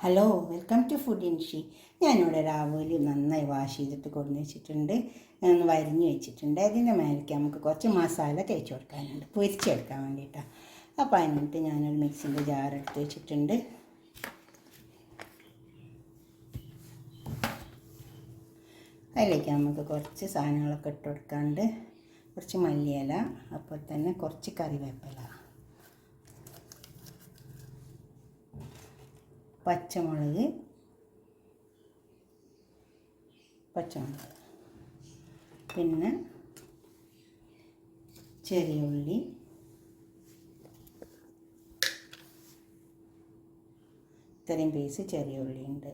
Hello, welcome to food ഇൻഷി. ഞാനിവിടെ രാവിലെ നന്നായി വാഷ് ചെയ്തിട്ട് കൊണ്ടുവന്ന് വെച്ചിട്ടുണ്ട്. ഒന്ന് വരിഞ്ഞ് വെച്ചിട്ടുണ്ട്. അതിൻ്റെ മേലേക്ക് നമുക്ക് കുറച്ച് മസാല തേച്ച് കൊടുക്കാനുണ്ട്, പൊരിച്ചെടുക്കാൻ വേണ്ടിയിട്ടാണ്. അപ്പോൾ അതിനിട്ട് ഞാനൊരു മിക്സിൻ്റെ ജാർ എടുത്ത് വെച്ചിട്ടുണ്ട്. അതിലേക്ക് നമുക്ക് കുറച്ച് സാധനങ്ങളൊക്കെ ഇട്ട് കൊടുക്കാണ്ട്, കുറച്ച് മല്ലിയില, അപ്പോൾ തന്നെ കുറച്ച് കറിവേപ്പില, പച്ചമുളക്, പിന്നെ ചെറിയ ഉള്ളി, ഇത്രയും പീസ് ചെറിയ ഉള്ളി ഉണ്ട്.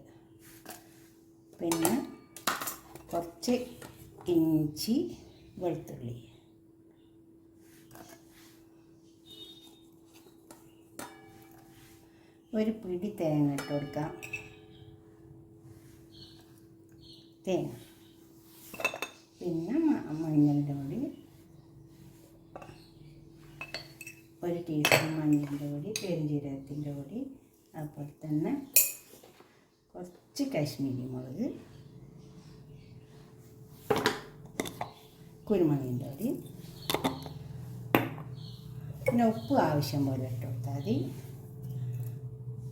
പിന്നെ കുറച്ച് ഇഞ്ചി, വെളുത്തുള്ളി, ഒരു പിടി തേങ്ങ ഇട്ട് കൊടുക്കാം. തേങ്ങ, പിന്നെ മഞ്ഞളിൻ്റെ പൊടി, ഒരു ടീസ്പൂൺ മഞ്ഞളിൻ്റെ പൊടി, പെരുംജീരകത്തിൻ്റെ പൊടി, അതുപോലെ തന്നെ കുറച്ച് കാശ്മീരി മുളക്, കുരുമുളകിൻ്റെ പൊടി, പിന്നെ ഉപ്പ് ആവശ്യം പോലെ ഇട്ട് കൊടുത്താൽ മതി.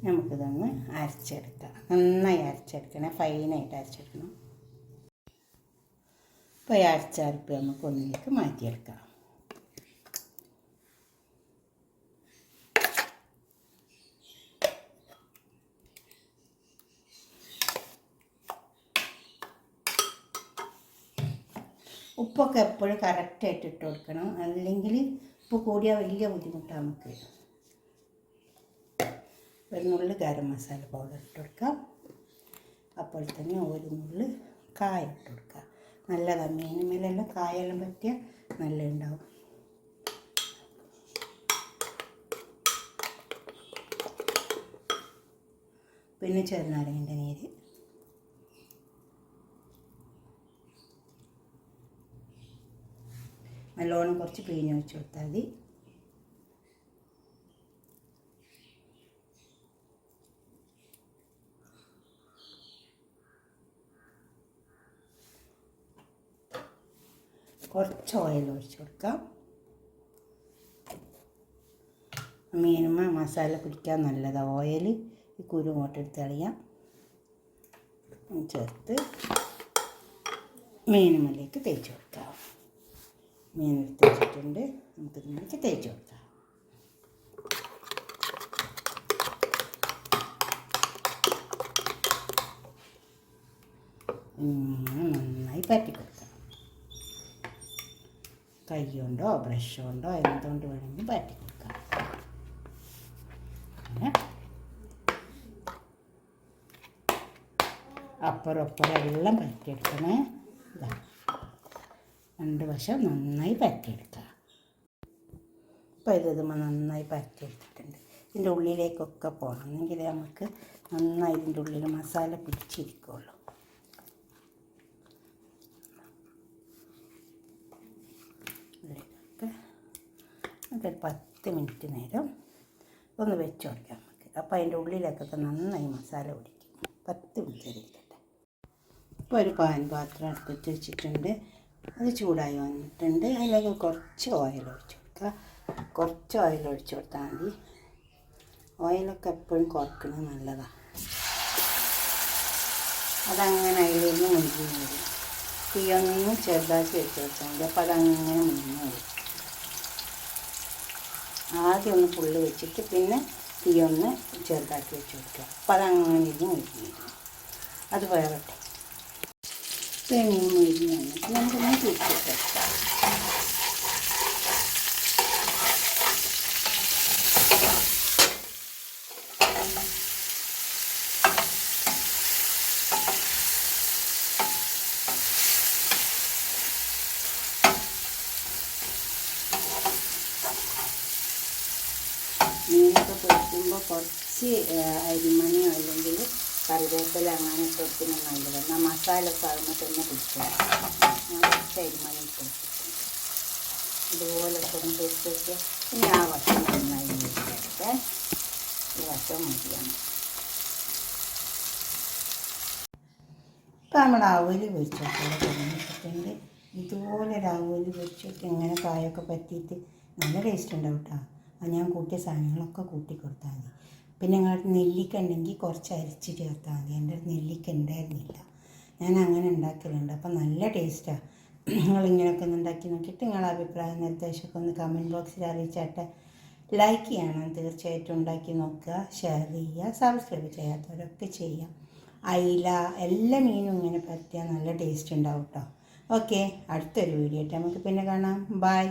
നമുക്കിതൊന്ന് അരച്ചെടുക്കാം. നന്നായി അരച്ചെടുക്കണം, ഫൈനായിട്ട് അരച്ചെടുക്കണം. അപ്പോൾ ഈ അരച്ചരപ്പ് നമുക്ക് ഒന്നിലേക്ക് മാറ്റിയെടുക്കാം. ഉപ്പൊക്കെ എപ്പോഴും കറക്റ്റായിട്ട് ഇട്ട് കൊടുക്കണം, അല്ലെങ്കിൽ ഉപ്പ് കൂടിയാൽ വലിയ ബുദ്ധിമുട്ടാണ് നമുക്ക്. ഒരു നുള്ളി ഗരം മസാല പൗഡർ ഇട്ട് കൊടുക്കാം. അപ്പോൾ തന്നെ ഒരു നുള്ളി കായ ഇട്ട് കൊടുക്കുക. നല്ലതാണ്, മീൻ മേലെല്ലാം കായെല്ലാം പറ്റിയാൽ നല്ല ഉണ്ടാവും. പിന്നെ ചെറുനാരങ്ങൻ്റെ നീര്, നല്ലോണം കുറച്ച് പിഴിഞ്ഞ് വെച്ച് കൊടുത്താൽ മതി. കുറച്ച് ഓയിൽ ഒഴിച്ച് കൊടുക്കാം. മീനുമ്മ മസാല പിടിക്കാൻ നല്ലതാണ് ഓയിൽ. ഈ കുരു ഇങ്ങോട്ടെടുത്ത് കളയാം. ചേർത്ത് മീനുമ്മലേക്ക് തേച്ച് കൊടുക്കാം. മീനെടുത്ത് വെച്ചിട്ടുണ്ട്, നമുക്കിതിലേക്ക് തേച്ച് കൊടുക്കാം. നന്നായി പറ്റി കൊടുക്കാം. കൈ കൊണ്ടോ ബ്രഷ് കൊണ്ടോ എന്തുകൊണ്ട് വേണമെങ്കിൽ പറ്റി കൊടുക്കാം. അപ്പുറം എല്ലാം പറ്റിയെടുക്കണേ. രണ്ട് വശം നന്നായി പറ്റിയെടുക്കുക. അപ്പോൾ ഇത് നന്നായി പറ്റിയെടുത്തിട്ടുണ്ട്. ഇതിൻ്റെ ഉള്ളിലേക്കൊക്കെ പോകണം, എന്നെങ്കിൽ നമുക്ക് നന്നായി ഇതിൻ്റെ ഉള്ളിൽ മസാല പിടിച്ചിരിക്കുള്ളൂ. ഒരു 10 മിനിറ്റ് നേരം ഒന്ന് വെച്ച് കൊടുക്കാം നമുക്ക്. അപ്പോൾ അതിൻ്റെ ഉള്ളിലേക്കൊക്കെ നന്നായി മസാല പിടിക്കും. 10 മിനിറ്റ് ഇരിക്കട്ടെ. ഇപ്പോൾ ഒരു പാത്രം അടുപ്പത്ത് വെച്ചിട്ടുണ്ട്, അത് ചൂടായി വന്നിട്ടുണ്ട്. അതിലേക്ക് കുറച്ച് ഓയിൽ ഒഴിച്ച് കൊടുക്കുക. കുറച്ച് ഓയിൽ ഒഴിച്ച് കൊടുത്താൽ മതി. ഓയിലൊക്കെ എപ്പോഴും കുറക്കുന്നത് നല്ലതാണ്. അതങ്ങനെ അതിലേക്ക് മുഴുകി വരും. തീയൊന്നും ചെറുതാക്കി വെച്ച് കൊടുത്താൽ മതി. അപ്പോൾ അതങ്ങനെ മുഴുകി വരും. ആദ്യം ഒന്ന് ഫുള്ള് വെച്ചിട്ട് പിന്നെ തീയൊന്ന് ചെറുതാക്കി വെച്ച് കൊടുക്കുക. അപ്പോൾ അതങ്ങനെ മുഴുകി വരും. അത് വേവട്ടെ. പിന്നെ മുഴുകി വന്നിട്ട് നമുക്കൊന്ന് തിരിച്ചിട്ട് മീനൊക്കെ പൊരിക്കുമ്പോൾ കുറച്ച് അരിമണിയോ അല്ലെങ്കിൽ കറിവേപ്പില അങ്ങനെ ഇട്ട് കൊടുക്കുന്നത് നല്ലത്. എന്നാൽ മസാല സാധനം തന്നെ പിടിക്കും. ഞാൻ കുറച്ച് അരിമണി ഇട്ട് കൊടുത്തിട്ടുണ്ട്. ഇതുപോലെ ഒന്ന് പൊരിച്ച് വെക്കുക. പിന്നെ ആ വശം നന്നായി വെച്ചിട്ട് ഈ വശം മതിയാണ്. നമ്മൾ അവല് പൊരിച്ചൊക്കെ തുടങ്ങിയിട്ടുണ്ട്. ഇതുപോലെ ഒരു അവല് പൊരിച്ചൊക്കെ ഇങ്ങനെ കായൊക്കെ പറ്റിയിട്ട് നല്ല ടേസ്റ്റ് ഉണ്ടാവും കേട്ടോ. അത് ഞാൻ കൂട്ടിയ സാധനങ്ങളൊക്കെ കൂട്ടി കൊടുത്താൽ മതി. പിന്നെ നിങ്ങളുടെ നെല്ലിക്ക ഉണ്ടെങ്കിൽ കുറച്ച് അരിച്ച് ചേർത്താൽ മതി. എൻ്റെ നെല്ലിക്ക ഉണ്ടായിരുന്നില്ല, ഞാൻ അങ്ങനെ ഉണ്ടാക്കലുണ്ട്. അപ്പം നല്ല ടേസ്റ്റാണ്. നിങ്ങളിങ്ങനെയൊക്കെ ഒന്ന് ഉണ്ടാക്കി നോക്കിയിട്ട് നിങ്ങളുടെ അഭിപ്രായം നിർദ്ദേശമൊക്കെ ഒന്ന് കമൻറ്റ് ബോക്സിൽ അറിയിച്ചാട്ടെ. ലൈക്ക് ചെയ്യണം തീർച്ചയായിട്ടും, ഉണ്ടാക്കി നോക്കുക, ഷെയർ ചെയ്യുക, സബ്സ്ക്രൈബ് ചെയ്യാത്തവരൊക്കെ ചെയ്യാം. അയില എല്ലാ മീനും ഇങ്ങനെ പറ്റിയാൽ നല്ല ടേസ്റ്റ് ഉണ്ടാവും കേട്ടോ. ഓക്കെ, അടുത്തൊരു വീഡിയോ ആയിട്ട് നമുക്ക് പിന്നെ കാണാം. ബൈ.